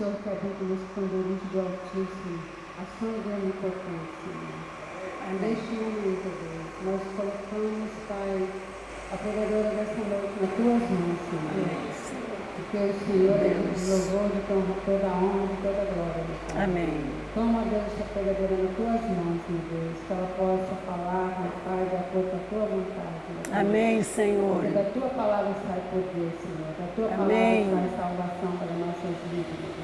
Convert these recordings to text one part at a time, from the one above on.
Senhor que habita no esconderijo do Altíssimo, a sombra onipotente, Senhor. Neste momento, Deus, nós colocamos, Pai, a pregadora dessa noite nas tuas mãos, Senhor. Porque o Senhor é Deus de louvor, de toda a honra, de toda a glória, meu Pai. Amém. Toma, Deus, essa pregadora nas tuas mãos, meu Deus, que ela possa falar, meu Pai, de acordo com a tua vontade, meu Deus. Amém, Senhor. Porque da tua palavra sai poder, Senhor. Da tua Amém. palavra sai salvação para nossas vidas, meu Deus.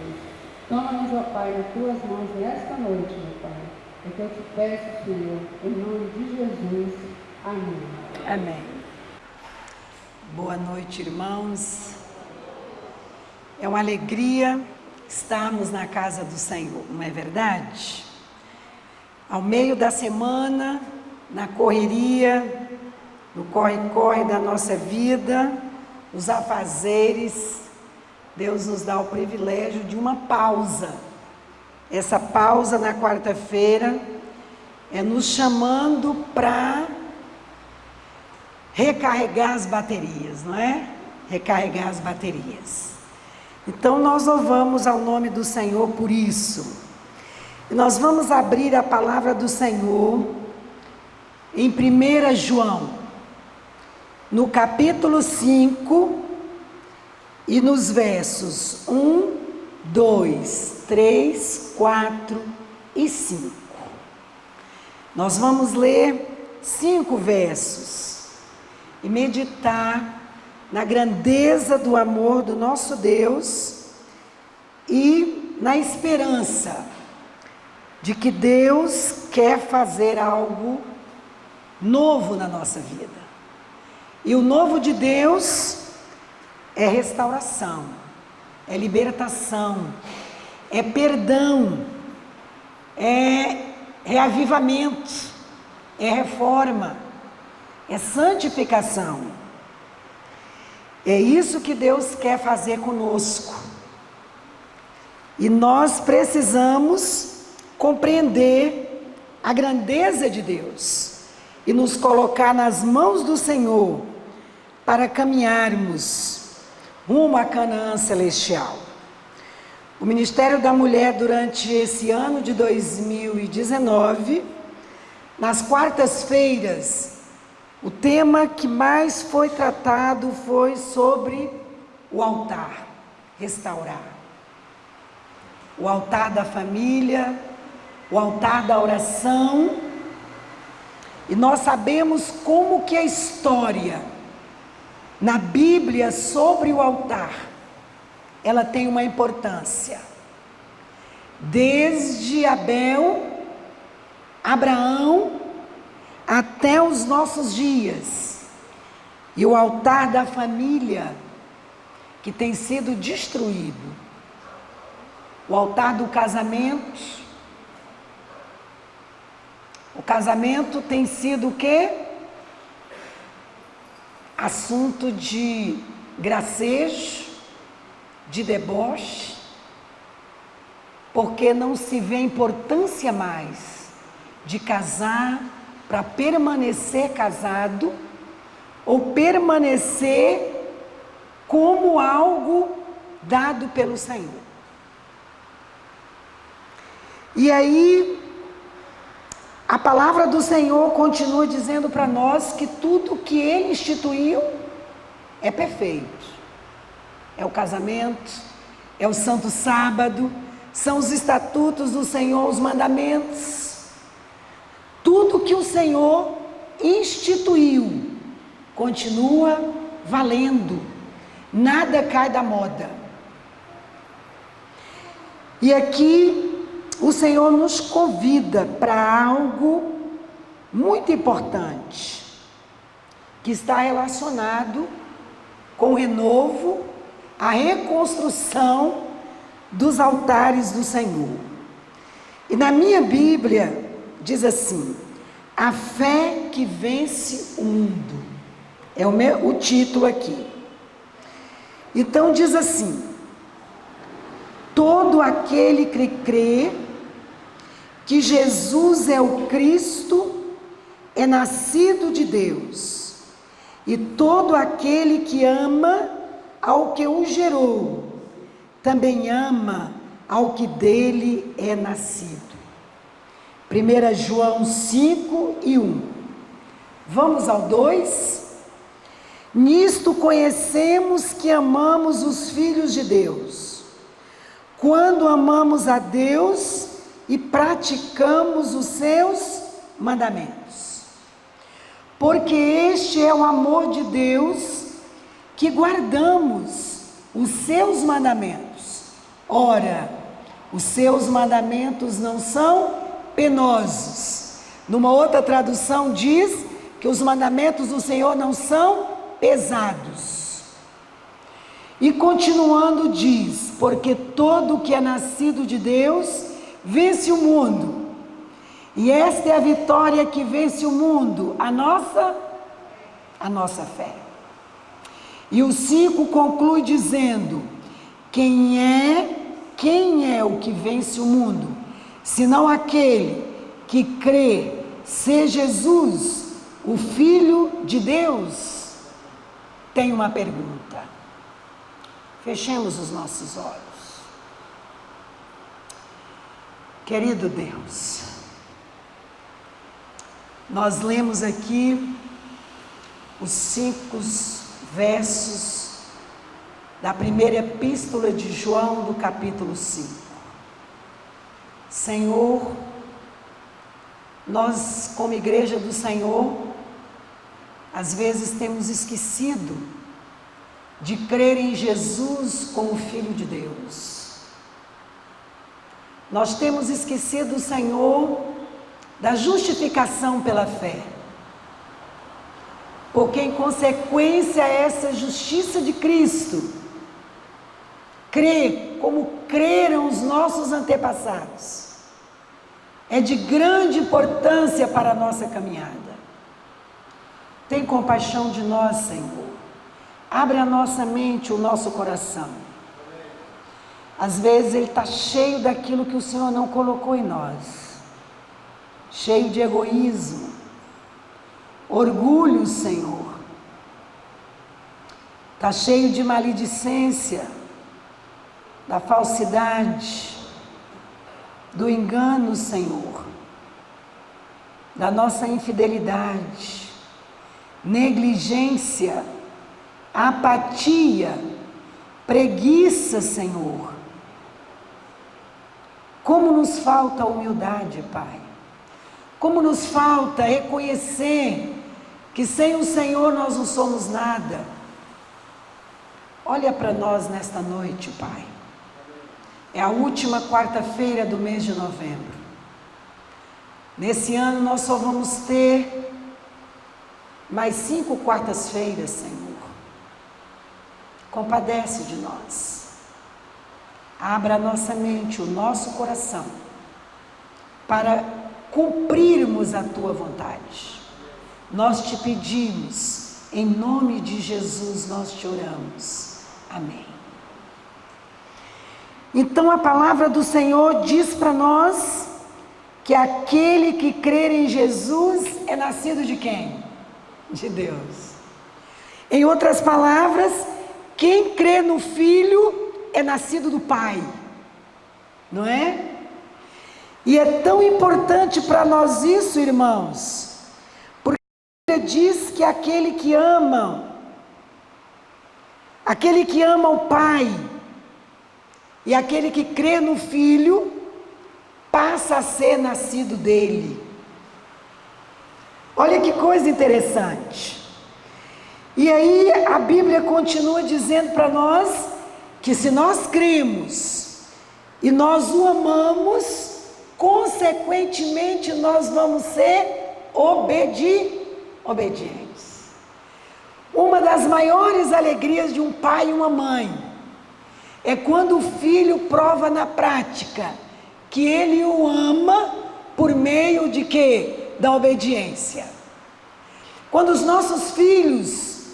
Toma-nos, ó Pai, nas tuas mãos nesta noite, meu Pai. É que eu te peço, Senhor, em nome de Jesus. Amém. Amém. Boa noite, irmãos. É uma alegria estarmos na casa do Senhor, não é verdade? Ao meio da semana, na correria, no corre-corre da nossa vida, os afazeres, Deus nos dá o privilégio de uma pausa. Essa pausa na quarta-feira é nos chamando para recarregar as baterias, não é? Recarregar as baterias. Então nós louvamos ao nome do Senhor por isso. E nós vamos abrir a palavra do Senhor em 1 João, no capítulo 5 e nos versos 1, 2, 3, 4 e 5. Nós vamos ler 5 versos e meditar na grandeza do amor do nosso Deus e na esperança de que Deus quer fazer algo novo na nossa vida. E o novo de Deus é restauração, é libertação, é perdão, é reavivamento, é reforma, é santificação. É isso que Deus quer fazer conosco. E nós precisamos compreender a grandeza de Deus e nos colocar nas mãos do Senhor para caminharmos rumo à Canaã celestial. O Ministério da Mulher, durante esse ano de 2019, nas quartas-feiras, o tema que mais foi tratado foi sobre o altar, restaurar. O altar da família, o altar da oração. E nós sabemos como que a história na Bíblia sobre o altar, ela tem uma importância. Desde Abel, Abraão, até os nossos dias. E o altar da família que tem sido destruído. O altar do casamento. O casamento tem sido o quê? Assunto de gracejo, de deboche, porque não se vê importância mais de casar para permanecer casado ou permanecer como algo dado pelo Senhor. E aí, a palavra do Senhor continua dizendo para nós que tudo que Ele instituiu é perfeito. É o casamento, é o santo sábado, são os estatutos do Senhor, os mandamentos. Tudo que o Senhor instituiu continua valendo, nada cai da moda. E aqui o Senhor nos convida para algo muito importante, que está relacionado com o renovo, a reconstrução dos altares do Senhor. E na minha Bíblia diz assim: a fé que vence o mundo. É o título aqui. Então diz assim: todo aquele que crê que Jesus é o Cristo é nascido de Deus, e todo aquele que ama ao que o gerou, também ama ao que dele é nascido. 1 João 5:1. Vamos ao 2? Nisto conhecemos que amamos os filhos de Deus, quando amamos a Deus e praticamos os seus mandamentos. Porque este é o amor de Deus, que guardamos os seus mandamentos. Ora, os seus mandamentos não são penosos. Numa outra tradução diz que os mandamentos do Senhor não são pesados. E continuando diz: porque todo o que é nascido de Deus vence o mundo. E esta é a vitória que vence o mundo, a nossa fé. E o 5 conclui dizendo: quem é o que vence o mundo, senão aquele que crê ser Jesus, o Filho de Deus? Tem uma pergunta. Fechemos os nossos olhos. Querido Deus, nós lemos aqui os 5 versos da primeira epístola de João, do capítulo 5. Senhor, nós, como igreja do Senhor, às vezes temos esquecido de crer em Jesus como Filho de Deus. Nós temos esquecido, Senhor, da justificação pela fé. Porque em consequência a essa justiça de Cristo, crer como creram os nossos antepassados, é de grande importância para a nossa caminhada. Tem compaixão de nós, Senhor. Abre a nossa mente, o nosso coração. Às vezes ele está cheio daquilo que o Senhor não colocou em nós. Cheio de egoísmo, orgulho, Senhor. Está cheio de maledicência, da falsidade, do engano, Senhor, da nossa infidelidade, negligência, apatia, preguiça, Senhor. Como nos falta humildade, Pai. Como nos falta reconhecer que sem o Senhor nós não somos nada. Olha para nós nesta noite, Pai. É a última quarta-feira do mês de novembro. Nesse ano nós só vamos ter mais 5 quartas-feiras, Senhor. Compadece de nós. Abra a nossa mente, o nosso coração, para cumprirmos a Tua vontade. Nós te pedimos, em nome de Jesus nós te oramos. Amém. Então a palavra do Senhor diz para nós que aquele que crer em Jesus é nascido de quem? De Deus. Em outras palavras, quem crê no Filho é nascido do Pai, não é? E é tão importante para nós isso, irmãos, porque a Bíblia diz que aquele que ama o Pai e aquele que crê no Filho, passa a ser nascido dele. Olha que coisa interessante. E aí a Bíblia continua dizendo para nós que se nós cremos e nós o amamos, consequentemente nós vamos ser obedientes. Uma das maiores alegrias de um pai e uma mãe é quando o filho prova na prática que ele o ama por meio de quê? Da obediência. Quando os nossos filhos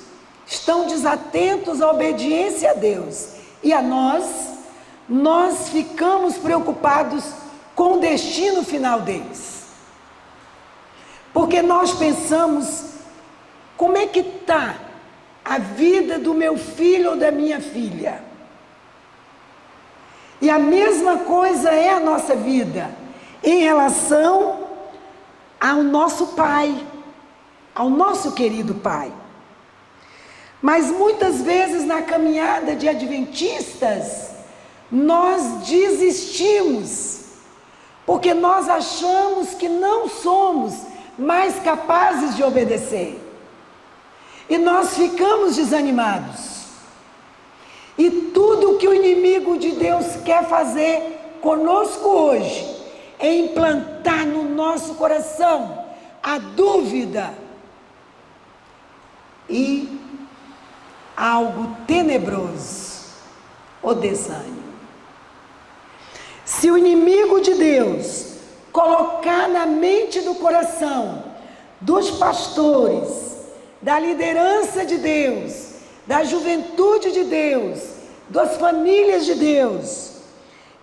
estão desatentos à obediência a Deus e a nós ficamos preocupados com o destino final deles. Porque nós pensamos, como é que está a vida do meu filho ou da minha filha? E a mesma coisa é a nossa vida em relação ao nosso Pai, ao nosso querido Pai. Mas muitas vezes na caminhada de adventistas, nós desistimos, porque nós achamos que não somos mais capazes de obedecer. E nós ficamos desanimados. E tudo que o inimigo de Deus quer fazer conosco hoje é implantar no nosso coração a dúvida e algo tenebroso, o desânimo. Se o inimigo de Deus colocar na mente do coração dos pastores, da liderança de Deus, da juventude de Deus, das famílias de Deus,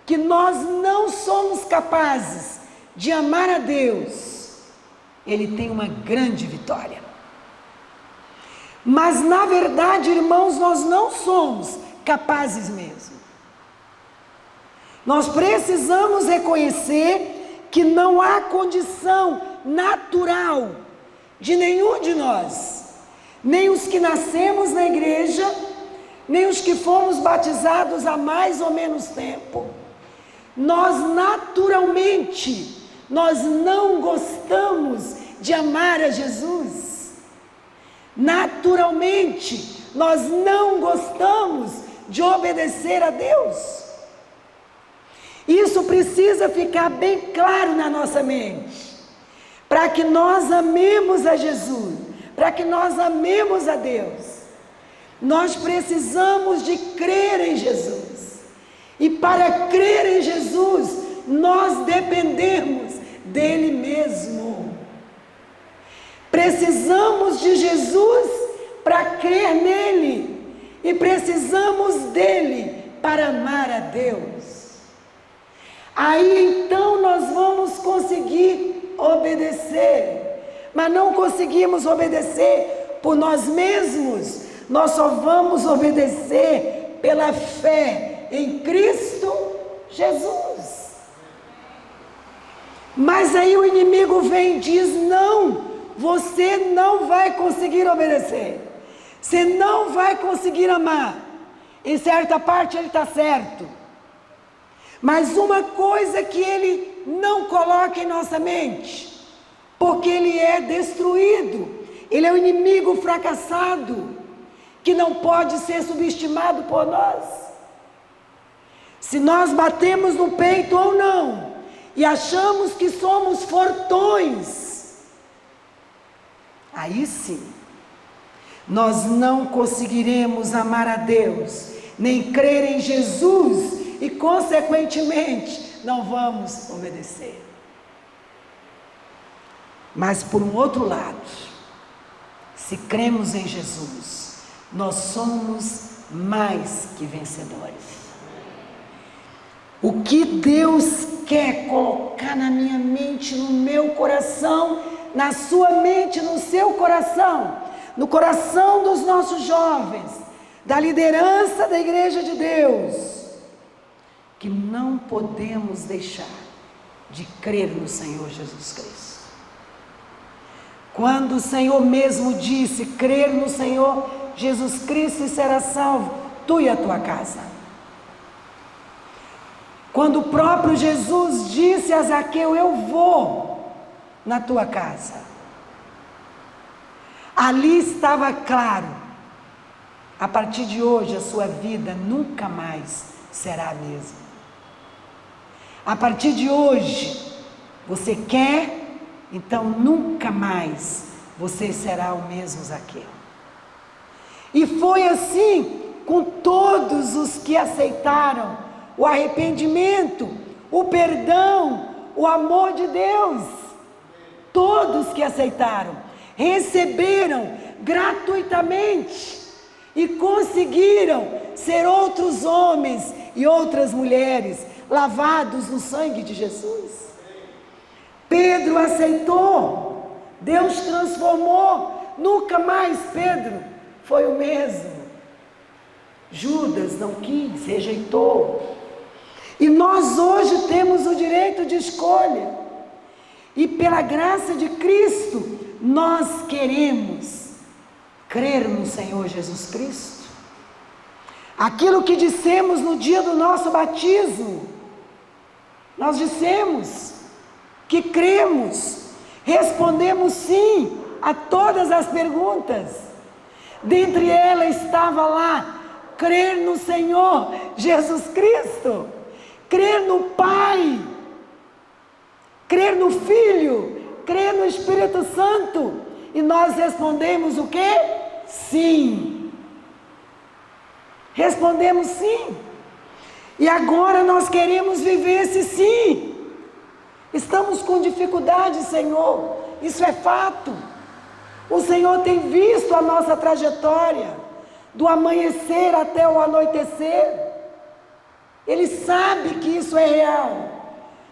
que nós não somos capazes de amar a Deus, ele tem uma grande vitória. Mas na verdade, irmãos, nós não somos capazes mesmo. Nós precisamos reconhecer que não há condição natural de nenhum de nós, nem os que nascemos na igreja, nem os que fomos batizados há mais ou menos tempo. Nós naturalmente, nós não gostamos de amar a Jesus. Naturalmente, nós não gostamos de obedecer a Deus. Isso precisa ficar bem claro na nossa mente, para que nós amemos a Jesus, para que nós amemos a Deus. Nós precisamos de crer em Jesus, e para crer em Jesus, nós dependemos dele mesmo. Precisamos de Jesus para crer nele, e precisamos dele para amar a Deus. Aí então nós vamos conseguir obedecer, mas não conseguimos obedecer por nós mesmos, nós só vamos obedecer pela fé em Cristo Jesus. Mas aí o inimigo vem e diz: não, você não vai conseguir obedecer, você não vai conseguir amar. Em certa parte ele está certo, mas uma coisa que ele não coloca em nossa mente, porque ele é destruído, ele é um inimigo fracassado, que não pode ser subestimado por nós. Se nós batemos no peito ou não, e achamos que somos fortões, aí sim, nós não conseguiremos amar a Deus, nem crer em Jesus, e consequentemente não vamos obedecer. Mas por um outro lado, se cremos em Jesus, nós somos mais que vencedores. O que Deus quer colocar na minha mente, no meu coração, na sua mente, no seu coração, no coração dos nossos jovens, da liderança da Igreja de Deus, que não podemos deixar de crer no Senhor Jesus Cristo. Quando o Senhor mesmo disse: crer no Senhor Jesus Cristo e será salvo, tu e a tua casa. Quando o próprio Jesus disse a Zaqueu: eu vou na tua casa, ali estava claro: a partir de hoje a sua vida nunca mais será a mesma. A partir de hoje, você quer, então nunca mais você será o mesmo Zaqueu. E foi assim com todos os que aceitaram o arrependimento, o perdão, o amor de Deus. Todos que aceitaram, receberam gratuitamente e conseguiram ser outros homens e outras mulheres lavados no sangue de Jesus. Pedro aceitou, Deus transformou, nunca mais Pedro foi o mesmo. Judas não quis, rejeitou. E nós hoje temos o direito de escolha. E pela graça de Cristo, nós queremos crer no Senhor Jesus Cristo. Aquilo que dissemos no dia do nosso batismo, nós dissemos que cremos, respondemos sim a todas as perguntas. Dentre elas estava lá, crer no Senhor Jesus Cristo, crer no Pai, crer no Filho, crer no Espírito Santo. E nós respondemos o quê? Sim. Respondemos sim. E agora nós queremos viver esse sim. Estamos com dificuldade, Senhor. Isso é fato. O Senhor tem visto a nossa trajetória, do amanhecer até o anoitecer. Ele sabe que isso é real,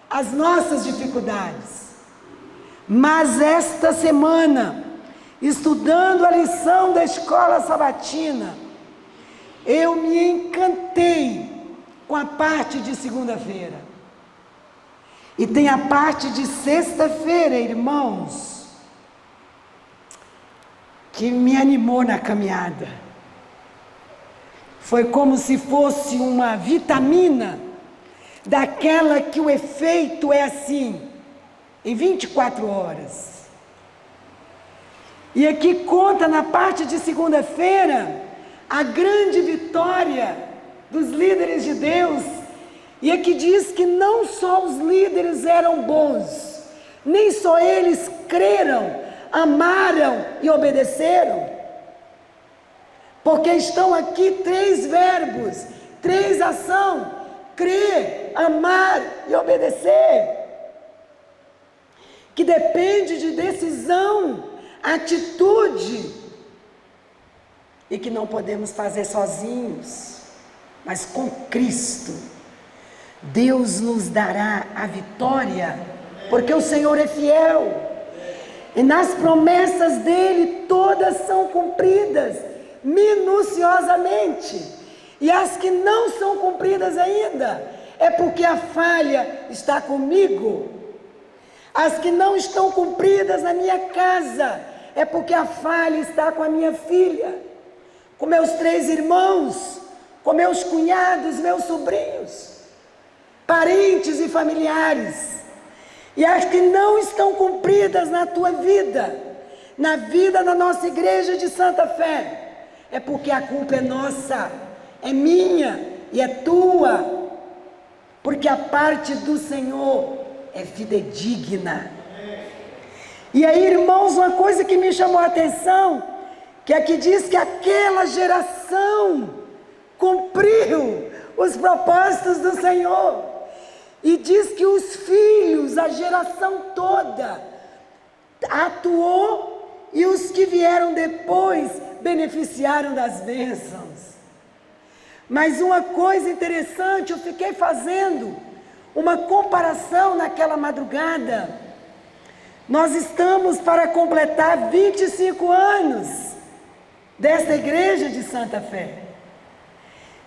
as nossas dificuldades. Mas esta semana, estudando a lição da escola sabatina, eu me encantei com a parte de segunda-feira. E tem a parte de sexta-feira, irmãos, que me animou na caminhada. Foi como se fosse uma vitamina, daquela que o efeito é assim, em 24 horas. E aqui conta na parte de segunda-feira, a grande vitória dos líderes de Deus. E aqui diz que não só os líderes eram bons, nem só eles creram, amaram e obedeceram. Porque estão aqui 3 verbos, 3 ações: crer, amar e obedecer. Que depende de decisão, atitude, e que não podemos fazer sozinhos, mas com Cristo. Deus nos dará a vitória, porque o Senhor é fiel, e nas promessas dele todas são cumpridas, minuciosamente, e as que não são cumpridas ainda, é porque a falha está comigo. As que não estão cumpridas na minha casa, é porque a falha está com a minha filha, com meus 3 irmãos, com meus cunhados, meus sobrinhos, parentes e familiares. E as que não estão cumpridas na tua vida, na vida da nossa igreja de Santa Fé, é porque a culpa é nossa, é minha e é tua, porque a parte do Senhor é fidedigna. E aí, irmãos, uma coisa que me chamou a atenção, que aqui diz que aquela geração cumpriu os propósitos do Senhor, e diz que os filhos, a geração toda, atuou, e os que vieram depois beneficiaram das bênçãos. Mas uma coisa interessante, eu fiquei fazendo uma comparação naquela madrugada. Nós estamos para completar 25 anos desta igreja de Santa Fé.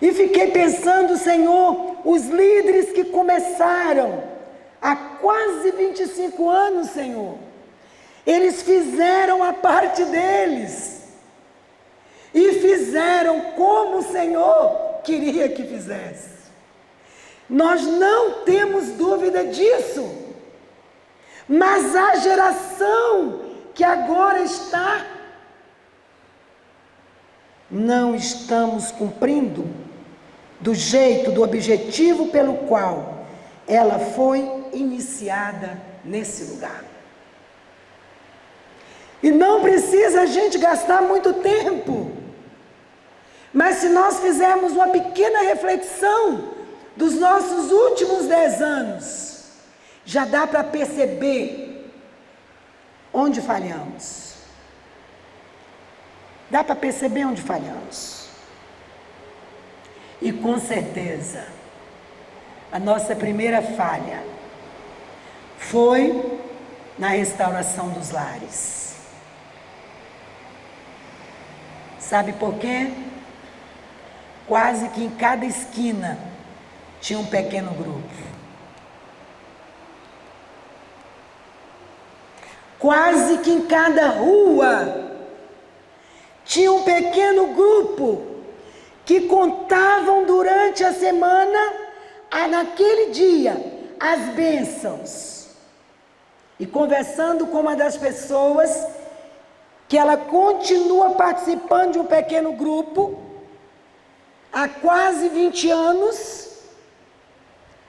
E fiquei pensando, Senhor, os líderes que começaram há quase 25 anos, Senhor, eles fizeram a parte deles. E fizeram como o Senhor queria que fizesse. Nós não temos dúvida disso. Mas a geração que agora está, não estamos cumprindo do jeito, do objetivo pelo qual ela foi iniciada nesse lugar. E não precisa a gente gastar muito tempo, mas se nós fizermos uma pequena reflexão dos nossos últimos 10 anos, já dá para perceber onde falhamos. Dá para perceber onde falhamos. E com certeza, a nossa primeira falha foi na restauração dos lares. Sabe por quê? Quase que em cada esquina tinha um pequeno grupo. Quase que em cada rua tinha um pequeno grupo que contavam durante a semana, naquele dia, as bênçãos. E conversando com uma das pessoas, que ela continua participando de um pequeno grupo, há quase 20 anos,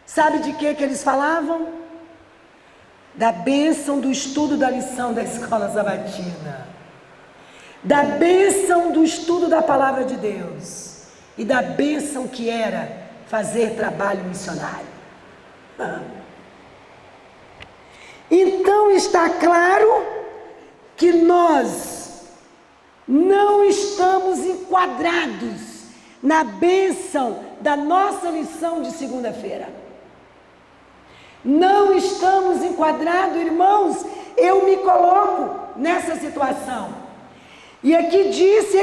sabe de que eles falavam? Da bênção do estudo da lição da escola sabatina, da bênção do estudo da palavra de Deus, e da bênção que era fazer trabalho missionário. Então está claro que nós não estamos enquadrados na bênção da nossa lição de segunda-feira. Não estamos enquadrados, irmãos. Eu me coloco nessa situação. E aqui disse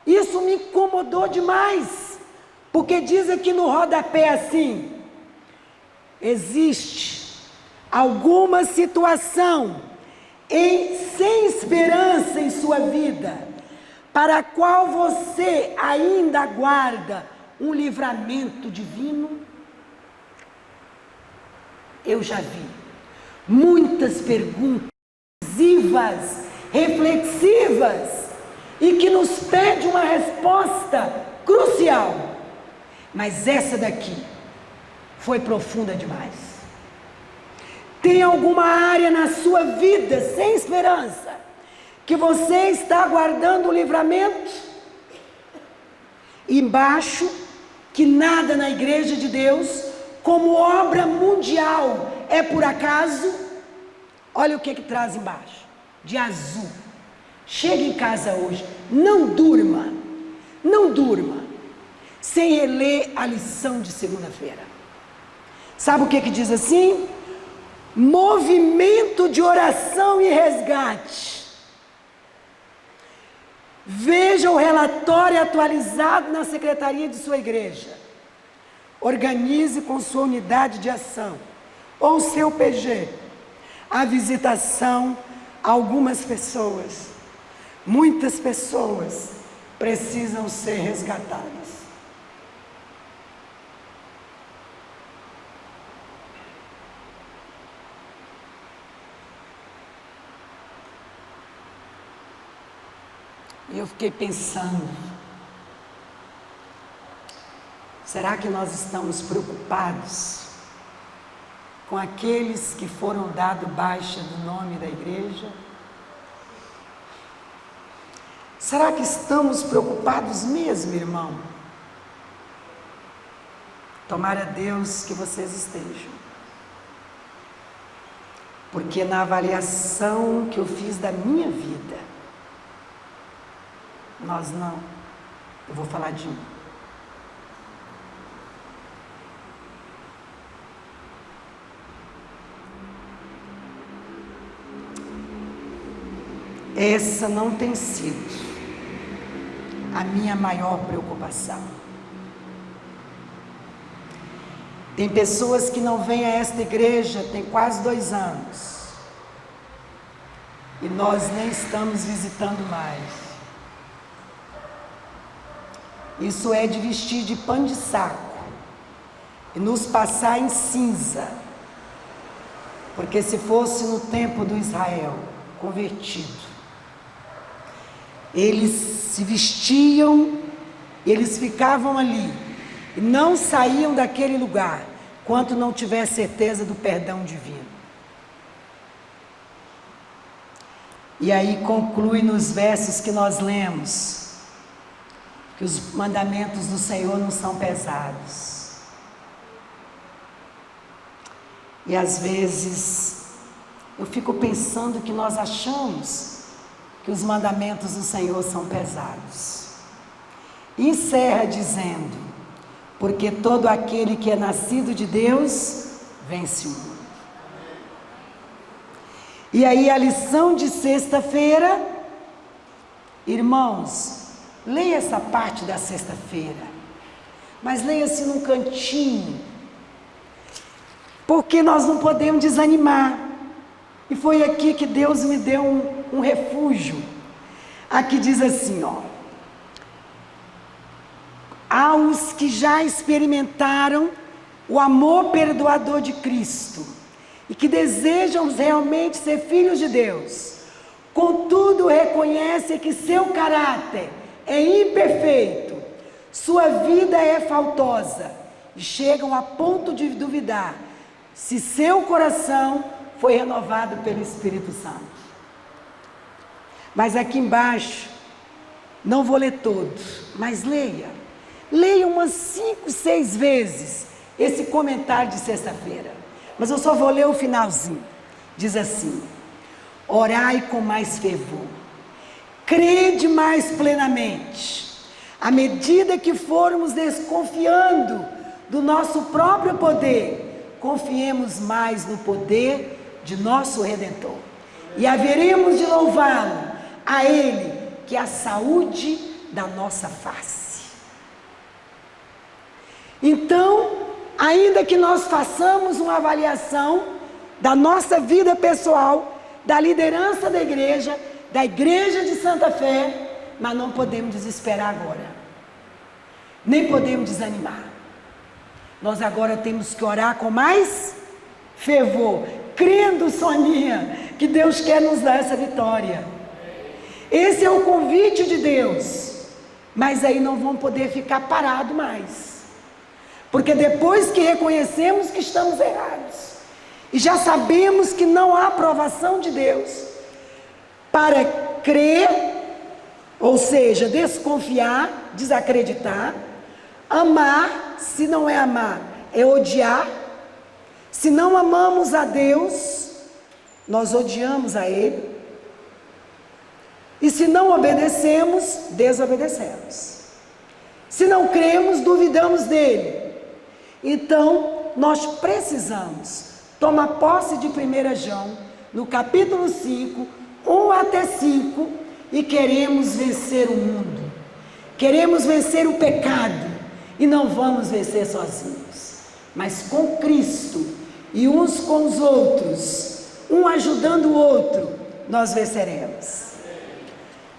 isso me incomodou demais, porque diz aqui no rodapé assim: existe alguma situação sem esperança em sua vida, para a qual você ainda aguarda um livramento divino? Eu já vi muitas perguntas reflexivas, e que nos pede uma resposta crucial. Mas essa daqui foi profunda demais. Tem alguma área na sua vida sem esperança, que você está aguardando o livramento? Embaixo, que nada na igreja de Deus, como obra mundial, é por acaso. Olha o que traz embaixo, de azul. Chega em casa hoje, não durma sem reler a lição de segunda-feira. Sabe o que diz assim? Movimento de oração e resgate. Veja o relatório atualizado na secretaria de sua igreja. Organize com sua unidade de ação, ou seu PG, a visitação a algumas pessoas. Muitas pessoas precisam ser resgatadas. E eu fiquei pensando, será que nós estamos preocupados com aqueles que foram dados baixa do nome da igreja? Será que estamos preocupados mesmo, irmão? Tomara a Deus que vocês estejam. Porque na avaliação que eu fiz da minha vida, nós não. Eu vou falar de mim. Essa não tem sido a minha maior preocupação. Tem pessoas que não vêm a esta igreja tem quase 2 anos, e nós nem estamos visitando mais. Isso é de vestir de pano de saco e nos passar em cinza, porque se fosse no tempo do Israel convertido, eles se vestiam, eles ficavam ali e não saíam daquele lugar quanto não tiver certeza do perdão divino. E aí conclui nos versos que nós lemos, que os mandamentos do Senhor não são pesados. E às vezes eu fico pensando que nós achamos que os mandamentos do Senhor são pesados. Encerra dizendo: porque todo aquele que é nascido de Deus vence o mundo. E aí a lição de sexta-feira, irmãos, leia essa parte da sexta-feira. mas leia-se num cantinho, porque nós não podemos desanimar. E foi aqui que Deus me deu um refúgio. Aqui diz assim, ó: aos que já experimentaram o amor perdoador de Cristo e que desejam realmente ser filhos de Deus, contudo reconhecem que seu caráter é imperfeito, sua vida é faltosa e chegam a ponto de duvidar se seu coração foi renovado pelo Espírito Santo. Mas aqui embaixo, não vou ler todos, mas leia umas 5, 6 vezes esse comentário de sexta-feira, mas eu só vou ler o finalzinho. Diz assim: orai com mais fervor, crede mais plenamente, à medida que formos desconfiando do nosso próprio poder, confiemos mais no poder de nosso Redentor, e haveremos de louvá-lo, a Ele, que é a saúde da nossa face. Então, ainda que nós façamos uma avaliação da nossa vida pessoal, da liderança da igreja de Santa Fé, mas não podemos desesperar agora, nem podemos desanimar. Nós agora temos que orar com mais fervor, crendo, Soninha, que Deus quer nos dar essa vitória. Esse é o convite de Deus, mas aí não vamos poder ficar parados mais. Porque depois que reconhecemos que estamos errados, e já sabemos que não há aprovação de Deus, para crer, ou seja, desconfiar, desacreditar, amar, se não é amar, é odiar. Se não amamos a Deus, nós odiamos a Ele. E se não obedecemos, desobedecemos. Se não cremos, duvidamos dele. Então, nós precisamos tomar posse de 1 João, no capítulo 5, 1 até 5, e queremos vencer o mundo, queremos vencer o pecado, e não vamos vencer sozinhos, mas com Cristo, e uns com os outros, um ajudando o outro, nós venceremos.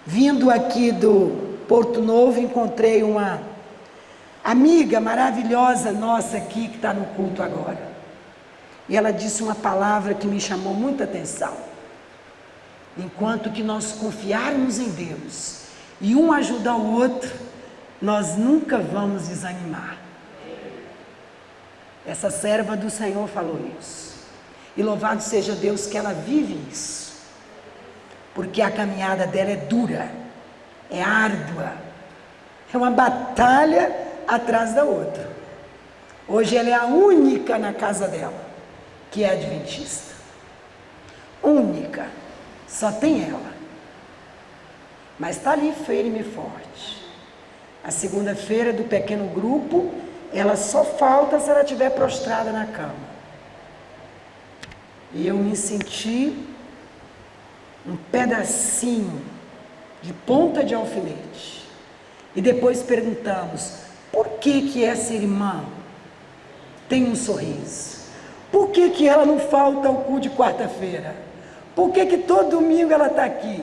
Vindo aqui do Porto Novo, encontrei uma amiga maravilhosa nossa aqui, que está no culto agora. E ela disse uma palavra que me chamou muita atenção. Enquanto que nós confiarmos em Deus, e um ajudar o outro, nós nunca vamos desanimar. Essa serva do Senhor falou isso. E louvado seja Deus que ela vive isso. Porque a caminhada dela é dura, é árdua, é uma batalha atrás da outra. Hoje ela é a única na casa dela que é adventista. Única, só tem ela. Mas está ali firme e forte. A segunda-feira do pequeno grupo, ela só falta se ela estiver prostrada na cama. E eu me senti um pedacinho de ponta de alfinete. E depois perguntamos: por que essa irmã tem um sorriso? Por que ela não falta ao culto de quarta-feira? Por que todo domingo ela está aqui?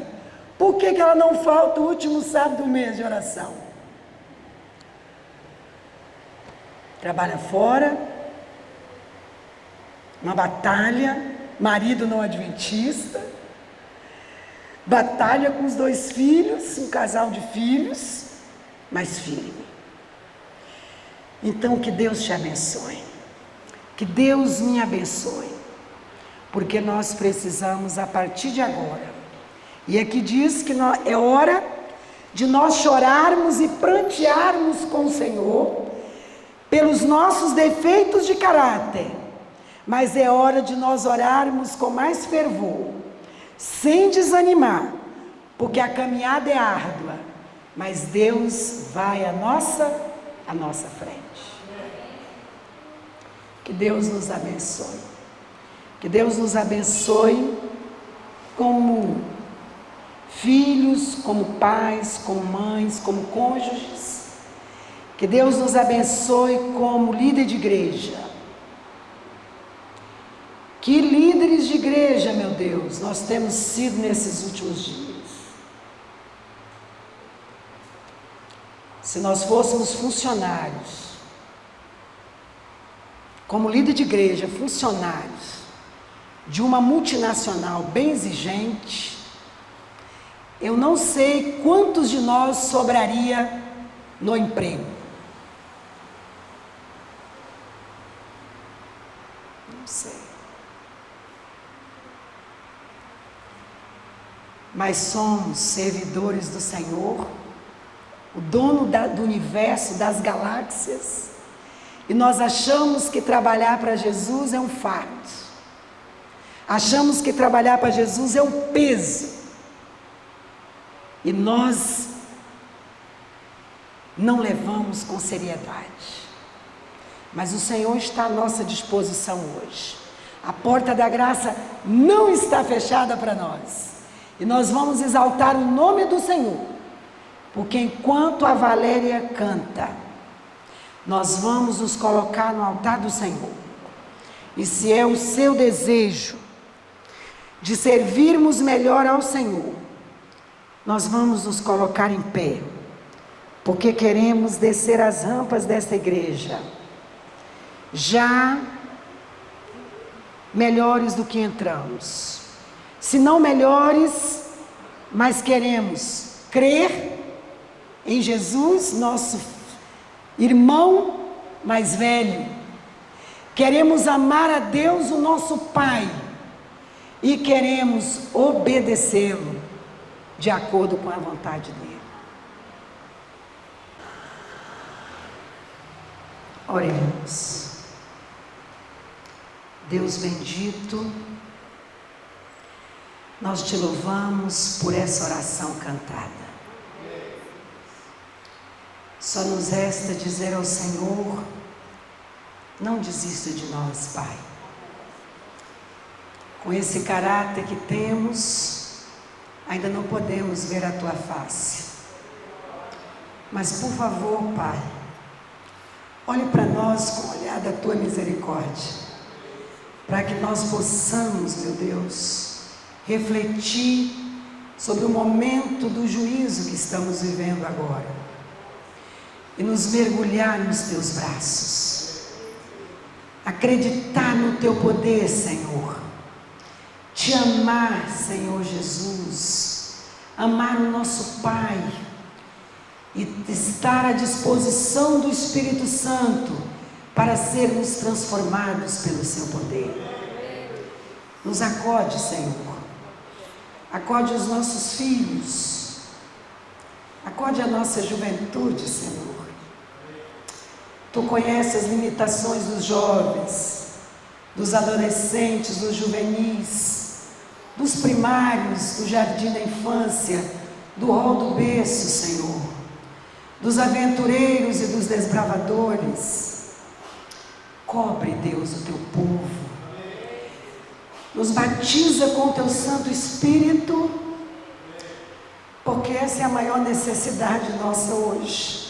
Por que ela não falta o último sábado do mês de oração? Trabalha fora, uma batalha, marido não adventista, batalha com os 2 filhos, um casal de filhos, mas firme. Então que Deus te abençoe, que Deus me abençoe, porque nós precisamos a partir de agora, e aqui diz que é hora de nós chorarmos e prantearmos com o Senhor, pelos nossos defeitos de caráter, mas é hora de nós orarmos com mais fervor, sem desanimar, porque a caminhada é árdua, mas Deus vai à nossa frente. Que Deus nos abençoe, que Deus nos abençoe como filhos, como pais, como mães, como cônjuges, Que Deus nos abençoe como líder de igreja. Que líderes de igreja, meu Deus, nós temos sido nesses últimos dias. Se nós fôssemos funcionários, como líder de igreja, funcionários de uma multinacional bem exigente, eu não sei quantos de nós sobraria no emprego. Não sei. Mas somos servidores do Senhor, o dono do universo, das galáxias, e nós achamos que trabalhar para Jesus é um fardo. Achamos que trabalhar para Jesus é um peso. E nós não levamos com seriedade. Mas o Senhor está à nossa disposição hoje. A porta da graça não está fechada para nós. E nós vamos exaltar o nome do Senhor. Porque enquanto a Valéria canta, nós vamos nos colocar no altar do Senhor. E se é o seu desejo de servirmos melhor ao Senhor, nós vamos nos colocar em pé, porque queremos descer as rampas desta igreja, já melhores do que entramos. Se não melhores, mas queremos crer em Jesus, nosso irmão mais velho. Queremos amar a Deus, o nosso Pai, e queremos obedecê-lo de acordo com a vontade dele. Oremos. Deus bendito, nós te louvamos por essa oração cantada. Só nos resta dizer ao Senhor: não desista de nós, Pai. Com esse caráter que temos, ainda não podemos ver a Tua face. Mas, por favor, Pai, olhe para nós com o olhar da Tua misericórdia, para que nós possamos, meu Deus, refletir sobre o momento do juízo que estamos vivendo agora e nos mergulhar nos Teus braços, acreditar no Teu poder, Senhor, te amar, Senhor Jesus, amar o nosso Pai e estar à disposição do Espírito Santo para sermos transformados pelo Seu poder. Nos acode, Senhor, acode os nossos filhos, acode a nossa juventude, Senhor. Tu conheces as limitações dos jovens, dos adolescentes, dos juvenis, dos primários, do jardim da infância, do rol do berço, Senhor, dos aventureiros e dos desbravadores. Cobre, Deus, o Teu povo. Nos batiza com o Teu Santo Espírito, porque essa é a maior necessidade nossa hoje.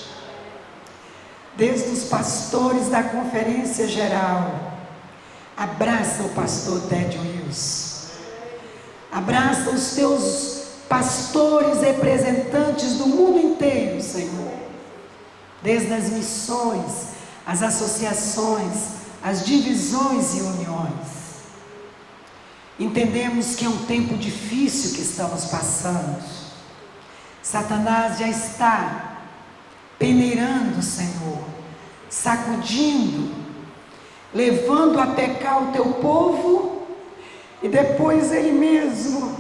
Desde os pastores da Conferência Geral, abraça o pastor Ted Wills, abraça os Teus pastores representantes do mundo inteiro, Senhor, desde as missões, as associações, as divisões e uniões. Entendemos que é um tempo difícil que estamos passando. Satanás já está peneirando, Senhor, sacudindo, levando a pecar o Teu povo, e depois Ele mesmo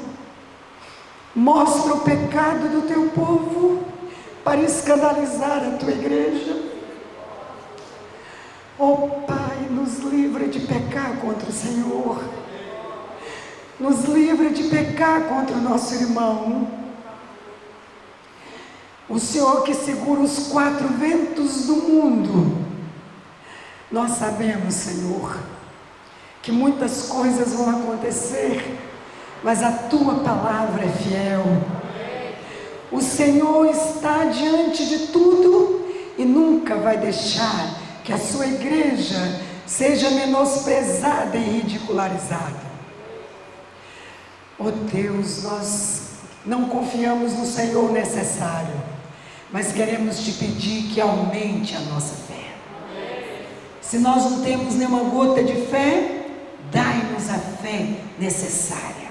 mostra o pecado do Teu povo para escandalizar a Tua igreja. Oh Pai, nos livra de pecar contra o Senhor, nos livra de pecar contra o nosso irmão. O Senhor que segura os 4 ventos do mundo. Nós sabemos, Senhor, que muitas coisas vão acontecer, mas a Tua palavra é fiel. O Senhor está diante de tudo e nunca vai deixar que a sua igreja seja menosprezada e ridicularizada. Oh Deus, nós não confiamos no Senhor necessário, mas queremos te pedir que aumente a nossa fé. Se nós não temos nenhuma gota de fé, dai-nos a fé necessária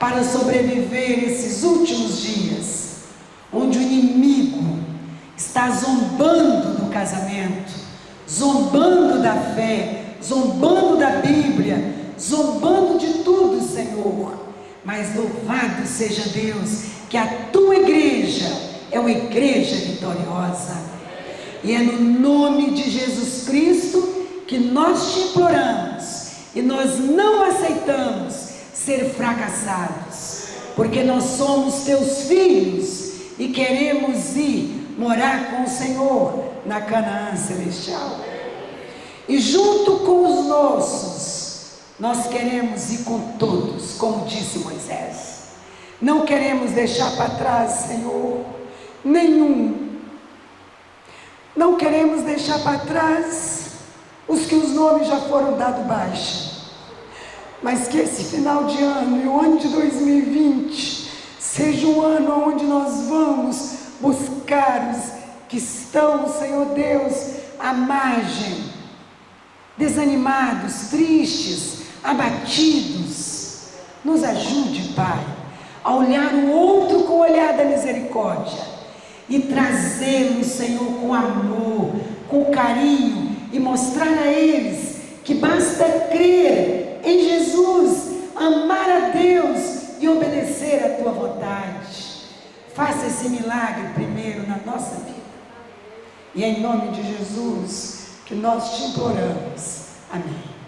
para sobreviver esses últimos dias, onde o inimigo está zombando do casamento, zombando da fé, zombando da Bíblia, zombando de tudo, Senhor. Mas louvado seja Deus, que a tua igreja é uma igreja vitoriosa. E é no nome de Jesus Cristo que nós te imploramos, e nós não aceitamos ser fracassados, porque nós somos teus filhos e queremos ir morar com o Senhor na Canaã celestial. E junto com os nossos, nós queremos ir com todos, como disse Moisés. Não queremos deixar para trás, Senhor, nenhum. Não queremos deixar para trás os que os nomes já foram dados baixa. Mas que esse final de ano e o ano de 2020 seja um ano onde nós vamos buscar os que estão, Senhor Deus, à margem, desanimados, tristes, abatidos. Nos ajude, Pai, a olhar o outro com o olhar da misericórdia e trazê-lo, Senhor, com amor, com carinho, e mostrar a eles que basta crer em Jesus, amar a Deus e obedecer a tua vontade. Faça esse milagre primeiro na nossa vida, e é em nome de Jesus que nós te imploramos. Amém.